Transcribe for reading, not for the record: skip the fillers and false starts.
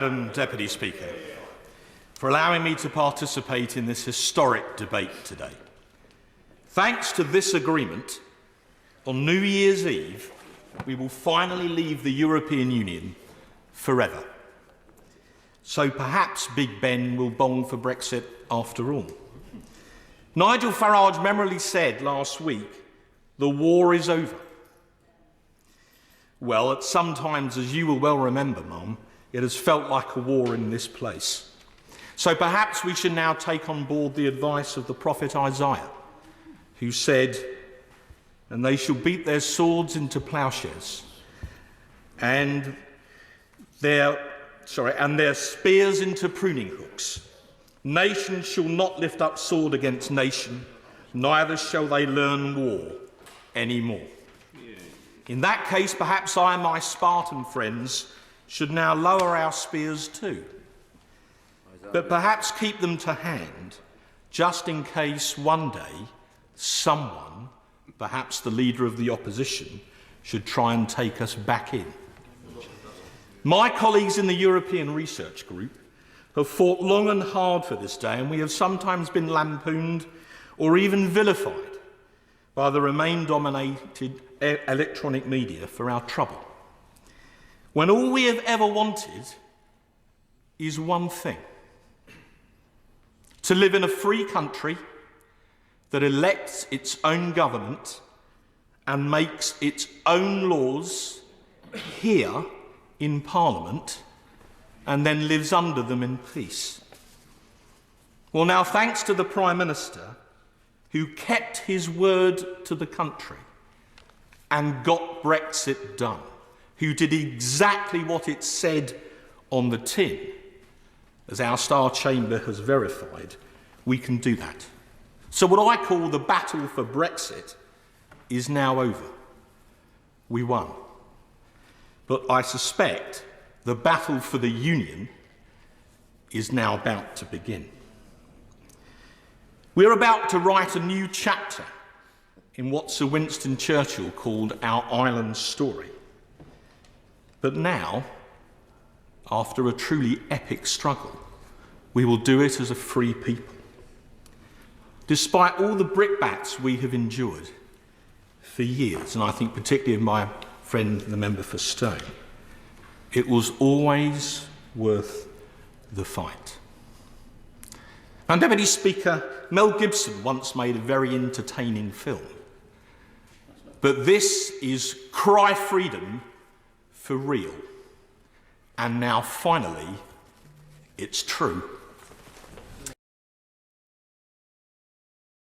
Madam Deputy Speaker, for allowing me to participate in this historic debate today. Thanks to this agreement, on New Year's Eve, we will finally leave the European Union forever. So perhaps Big Ben will bong for Brexit after all. Nigel Farage memorably said last week, "The war is over." Well, at some times, as you will well remember, Mum, it has felt like a war in this place. So perhaps we should now take on board the advice of the prophet Isaiah, who said, "And they shall beat their swords into plowshares, and their spears into pruning hooks. Nation shall not lift up sword against nation, neither shall they learn war any more." In that case, perhaps I and my Spartan friends should now lower our spears too, but perhaps keep them to hand, just in case one day someone, perhaps the leader of the opposition, should try and take us back in. My colleagues in the European Research Group have fought long and hard for this day, and we have sometimes been lampooned or even vilified by the Remain-dominated electronic media for our trouble, when all we have ever wanted is one thing: to live in a free country that elects its own government and makes its own laws here in Parliament and then lives under them in peace. Well, now, thanks to the Prime Minister, who kept his word to the country and got Brexit done, who did exactly what it said on the tin, as our Star Chamber has verified, we can do that. So what I call the battle for Brexit is now over. We won. But I suspect the battle for the Union is now about to begin. We're about to write a new chapter in what Sir Winston Churchill called our island story. But now, after a truly epic struggle, we will do it as a free people. Despite all the brickbats we have endured for years, and I think particularly of my friend, the member for Stone, it was always worth the fight. Now, Deputy Speaker, Mel Gibson once made a very entertaining film. But this is Cry Freedom for real. And now, finally, it's true.